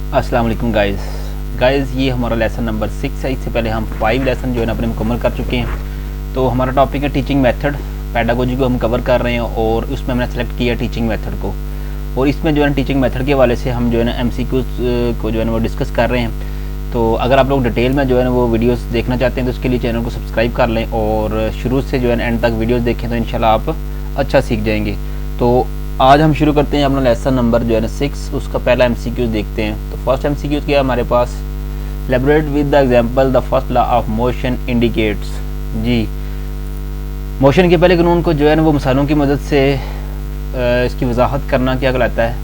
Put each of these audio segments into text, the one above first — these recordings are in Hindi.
अस्सलाम वालेकुम गाइस ये हमारा लेसन नंबर 6 है। इससे पहले हम 5 लेसन जो है ना अपने मुकम्मल कर चुके हैं। तो हमारा टॉपिक है टीचिंग मेथड। पैडागोजी को हम कवर कर रहे हैं और उसमें हमने सेलेक्ट किया टीचिंग मेथड को, और इसमें जो है ना टीचिंग मेथड के हवाले से हम जो है ना MCQs को जो है ना वो डिस्कस कर रहे हैं। तो अगर आप लोग डिटेल में जो है ना वो वीडियोस देखना चाहते हैं तो उसके लिए चैनल को सब्सक्राइब कर लें और शुरू से जो है ना एंड तक वीडियोस देखें तो इंशाल्लाह आप अच्छा सीख जाएंगे। तो आज हम शुरू करते हैं अपना लेसन नंबर जो है ना 6, उसका पहला MCQ देखते हैं। तो फर्स्ट MCQ क्या है हमारे पास, elaborate with the example the first law of motion indicates. जी, मोशन के पहले कानून को जो है ना वो मिसालों की मदद से इसकी वजाहत करना क्या कहलाता है,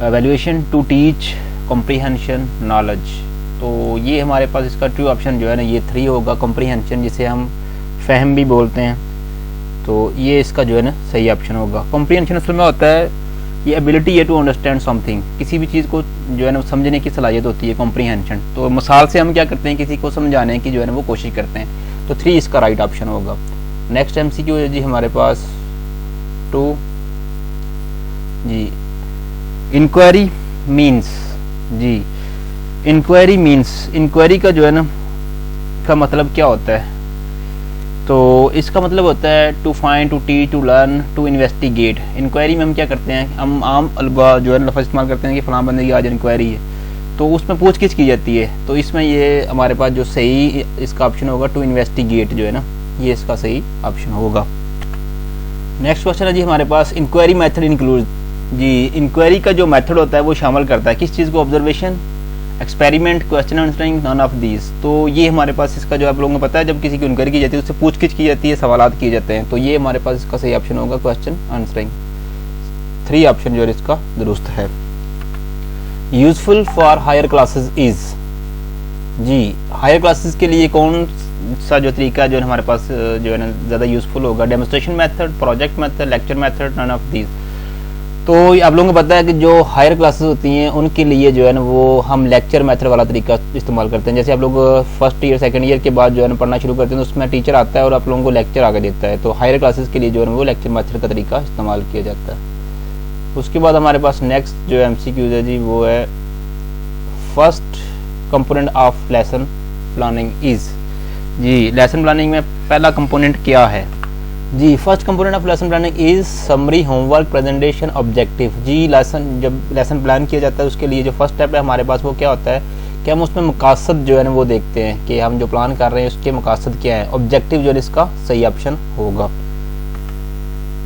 evaluation to teach comprehension knowledge. तो ये हमारे पास इसका ट्रू ऑप्शन जो है ना ये 3 होगा, कॉम्प्रीहेंशन जिसे हम फहम भी बोलते हैं। तो ये इसका जो है ना सही ऑप्शन होगा। कॉम्प्रीहेंशन असल में होता है ये एबिलिटी है टू अंडरस्टैंड समथिंग, किसी भी चीज़ को जो है ना समझने की सलाहियत होती है कॉम्प्रीहेंशन। तो मिसाल से हम क्या करते हैं, किसी को समझाने की जो है ना वो कोशिश करते हैं। तो 3 इसका राइट ऑप्शन होगा। नेक्स्ट MCQ है जी हमारे पास 2 जी, इंक्वायरी मीन्स। जी, इंक्वायरी मीन्स, इंक्वायरी का जो है ना का मतलब क्या होता है, तो इसका मतलब होता है to find, to teach, to learn, to investigate. Inquiry में हम क्या करते हैं, हम आम अलबा जो है लफ्ज़ इस्तेमाल करते हैं कि फ़लाँ बंदे की आज इंक्वायरी है, तो उसमें पूछगिछ की जाती है। तो इसमें ये हमारे पास जो सही इसका ऑप्शन होगा टू इन्वेस्टिगेट जो है ना ये इसका सही ऑप्शन होगा। नेक्स्ट क्वेश्चन है जी हमारे पास, इंक्वायरी मेथड इंक्लूड। जी, इंक्वायरी का जो मेथड होता है वो शामिल करता है किस चीज़ को, observation, experiment, question answering, none of these. तो ये हमारे पास इसका जो आप लोगों को पता है जब किसी की इंक्वायरी की जाती है उससे पूछगिछ की जाती है, सवालात किए जाते हैं। तो ये हमारे पास इसका सही ऑप्शन होगा क्वेश्चन आंसरिंग। 3 ऑप्शन जो है इसका दुरुस्त है। Useful for higher classes is. जी, हायर क्लासेस के लिए कौन सा जो तरीका जो है हमारे पास जो है ना ज़्यादा यूजफुल होगा, demonstration method, project method, lecture method, none of these. तो आप लोगों को पता है कि जो हायर क्लासेस होती हैं उनके लिए जो है ना वो हम लेक्चर मेथड वाला तरीका इस्तेमाल करते हैं। जैसे आप लोग फर्स्ट ईयर सेकंड ईयर के बाद जो है ना पढ़ना शुरू करते हैं तो उसमें टीचर आता है और आप लोगों को लेक्चर आगे देता है। तो हायर क्लासेस के लिए जो है ना वो लेक्चर मेथड का तरीका इस्तेमाल किया जाता है। उसके बाद हमारे पास नेक्स्ट जो MCQ है जी वो है first component of lesson planning is. जी, लेसन प्लानिंग में पहला कंपोनेंट क्या है जी, first component of lesson planning is summary, homework, presentation, objective. जी, जब लेसन प्लान किया जाता है उसके लिए जो फर्स्ट स्टेप है हमारे पास वो क्या होता है कि हम उसमें मकासद जो है ना वो देखते हैं कि हम जो प्लान कर रहे हैं उसके मकासद क्या है। ऑब्जेक्टिव जो है इसका सही ऑप्शन होगा।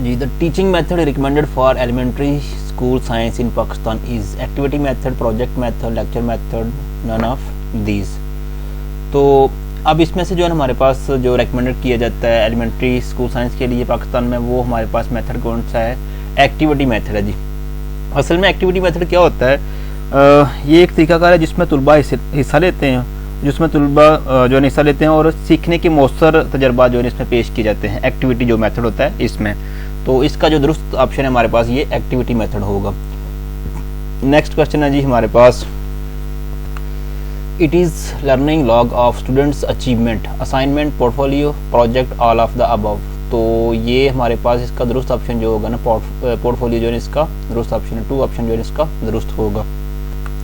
जी, the teaching method recommended for elementary school science in Pakistan is activity method, project method, lecture method, none of these. तो अब इसमें से जो है हमारे पास जो रेकमेंडेड किया जाता है एलिमेंट्री स्कूल साइंस के लिए पाकिस्तान में वो हमारे पास मेथड कौन सा है, एक्टिविटी मेथड है। जी, असल में एक्टिविटी मेथड क्या होता है, ये एक तरीकाकार है जिसमें तलबा हिस्सा लेते हैं, जिसमें तलबा जो है हिस्सा लेते हैं और सीखने के मौसर तजर्बा जो है इसमें पेश किए जाते हैं। एक्टिविटी जो मेथड होता है इसमें, तो इसका जो दुरुस्त ऑप्शन है हमारे पास ये एक्टिविटी मेथड होगा। नेक्स्ट क्वेश्चन है जी हमारे पास, it is learning log of students achievement, assignment, portfolio, project, all of the above. तो ये हमारे पास इसका दुरुस्त ऑप्शन जो होगा ना पोर्टफोलियो जो है इसका दुरुस्त ऑप्शन है। 2 ऑप्शन जो है इसका दुरुस्त होगा।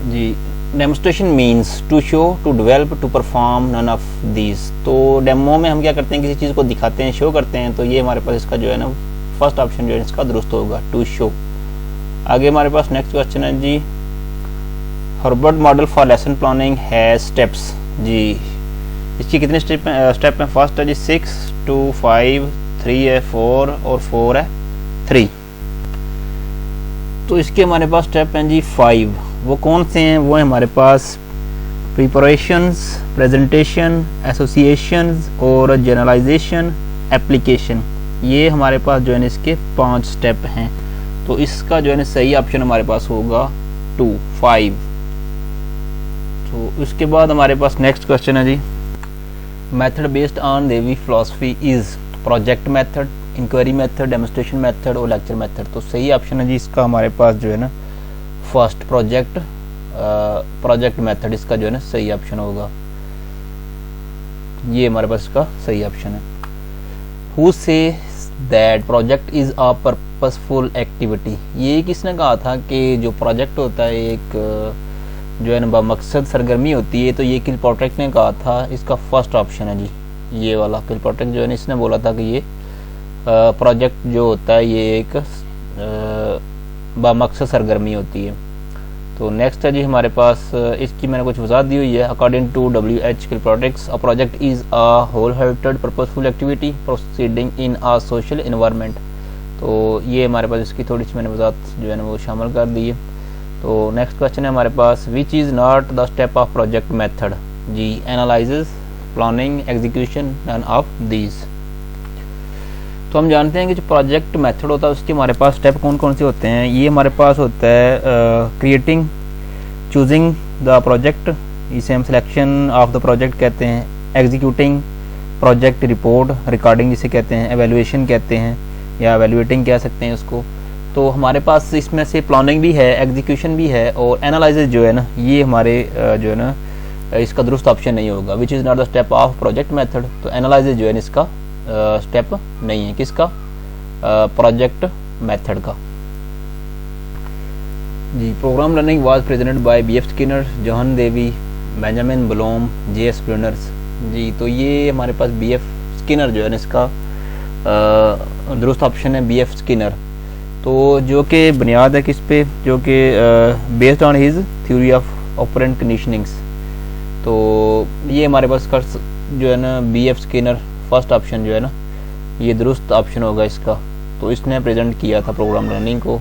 जी, demonstration means to show, to develop, to perform, none of these. तो डेमो में हम क्या करते हैं, किसी चीज़ को दिखाते हैं, शो करते हैं। तो ये हमारे पास इसका जो है ना फर्स्ट ऑप्शन जो है इसका दुरुस्त होगा, टू शो। आगे हमारे पास नेक्स्ट क्वेश्चन है जी, Herbart model for lesson planning है स्टेप्स। जी, इसकी कितने स्टेप हैं, फर्स्ट है जी 6, 2, 5, 3 है 4 और 4 है 3। तो इसके हमारे पास स्टेप हैं जी 5। वो कौन से हैं, वो है हमारे पास प्रिपरेशंस, प्रेजेंटेशन, एसोसिएशंस और जनरलाइजेशन, एप्लीकेशन। ये हमारे पास जो है इसके 5 स्टेप हैं। तो इसका जो है सही ऑप्शन हमारे पास होगा 2, 5। तो उसके बाद हमारे पास नेक्स्ट क्वेश्चन है जी, method based on Dewey philosophy is project method, inquiry method, demonstration method और लेक्चर मेथड। तो सही ऑप्शन है जी इसका हमारे पास जो है ना फर्स्ट प्रोजेक्ट मेथड इसका जो है ना सही ऑप्शन होगा। ये हमारे पास इसका सही ऑप्शन है। Who say that project is a purposeful activity. ये किसने कहा था कि जो प्रोजेक्ट होता है एक जो है ना बामकसद सरगर्मी होती है, तो ये किलपैट्रिक ने कहा था इसका फर्स्ट ऑप्शन है जी, ये वाला किलपैट्रिक जो है ना इसने बोला था कि ये प्रोजेक्ट जो होता है ये एक बामकसद सरगर्मी होती है। तो नेक्स्ट है जी हमारे पास, इसकी मैंने कुछ वजाहत दी हुई है। According to WH Kilpatrick's, a project is a whole hearted purposeful activity proceeding in a social environment. तो ये हमारे पास इसकी थोड़ी सी मैंने वजाहत जो है ना वो शामिल कर दी है। तो नेक्स्ट क्वेश्चन है हमारे पास, which is not the step of project method जी, analysis, planning, execution, none of these. तो हम जानते हैं कि जो प्रोजेक्ट मेथड होता है उसके हमारे पास स्टेप कौन कौन से होते हैं। ये हमारे पास होता है क्रिएटिंग, चूजिंग द प्रोजेक्ट, इसे हम सिलेक्शन ऑफ द प्रोजेक्ट कहते हैं, एग्जीक्यूटिंग, प्रोजेक्ट रिपोर्ट, रिकॉर्डिंग जिसे कहते हैं, एवेल्युएशन कहते हैं या एवेल्युएटिंग कह सकते हैं उसको। तो हमारे पास इसमें से प्लानिंग भी है, एग्जीक्यूशन भी है और एनालिसिस जो है ना ये हमारे जो है ना इसका दुरुस्त ऑप्शन नहीं होगा, विच is not the step of project method. तो एनालिसिस जो है ना इसका स्टेप नहीं है, किसका, प्रोजेक्ट मेथड का जी। Programme learning was presented by BF Skinner, John Dewey, Benjamin Bloom, JS Bruner's जी। तो ये हमारे पास BF स्किनर जो है ना इसका दुरुस्त ऑप्शन है, BF स्किनर। तो जो कि बुनियाद है किस पे, जो कि based on his theory of operant conditionings. तो ये हमारे पास जो है ना BF स्किनर फर्स्ट ऑप्शन जो है ना ये दुरुस्त ऑप्शन होगा इसका। तो इसने प्रेजेंट किया था प्रोग्राम लर्निंग को।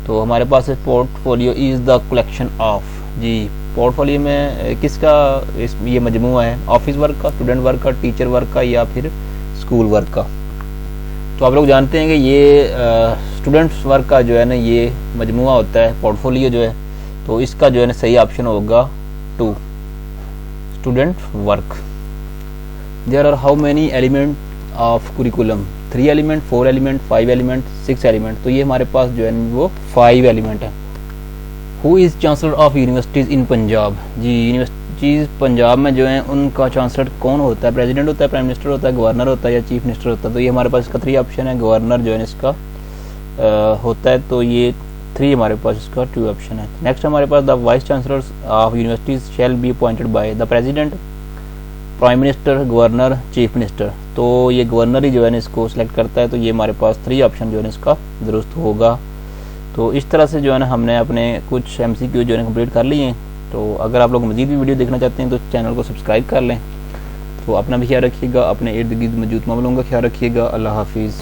तो हमारे पास portfolio is the collection of जी, पोर्टफोलियो में किसका ये मजमूआ है, ऑफिस वर्क का, स्टूडेंट वर्क का, टीचर वर्क का या फिर स्कूल वर्क का। तो आप लोग जानते हैं कि ये स्टूडेंट्स वर्क का जो है ना ये मजमूआ होता है पोर्टफोलियो जो है। तो इसका जो है ना सही ऑप्शन होगा 2, student work. There are how many element of curriculum, 3 element, 4 element, 5 element, 6 element. तो ये हमारे पास जो है वो 5 एलिमेंट है। Who is chancellor of universities in Punjab जी, यूनिवर्सिटीज़ पंजाब में जो है उनका चांसलर कौन होता है, प्रेसिडेंट होता है, प्राइम मिनिस्टर होता है, गवर्नर होता है या चीफ मिनिस्टर होता है। तो ये हमारे पास इसका 3 ऑप्शन है, गवर्नर जो है इसका होता है। तो ये 3 हमारे पास इसका 2 ऑप्शन है। नेक्स्ट हमारे पास, the vice chancellors of universities shall be appointed by the president, prime minister, governor, chief minister. तो ये गवर्नर ही जो है इसको सिलेक्ट करता है। तो ये हमारे पास 3 ऑप्शन जो है इसका दुरुस्त होगा। तो इस तरह से जो है ना हमने अपने कुछ MCQ जो है कंप्लीट कर लिए हैं। तो अगर आप लोग मज़ीद भी वीडियो देखना चाहते हैं तो चैनल को सब्सक्राइब कर लें। तो अपना भी ख्याल रखिएगा, अपने इर्द गिर्द मौजूद मामलों का ख्याल रखिएगा। अल्लाह हाफिज़।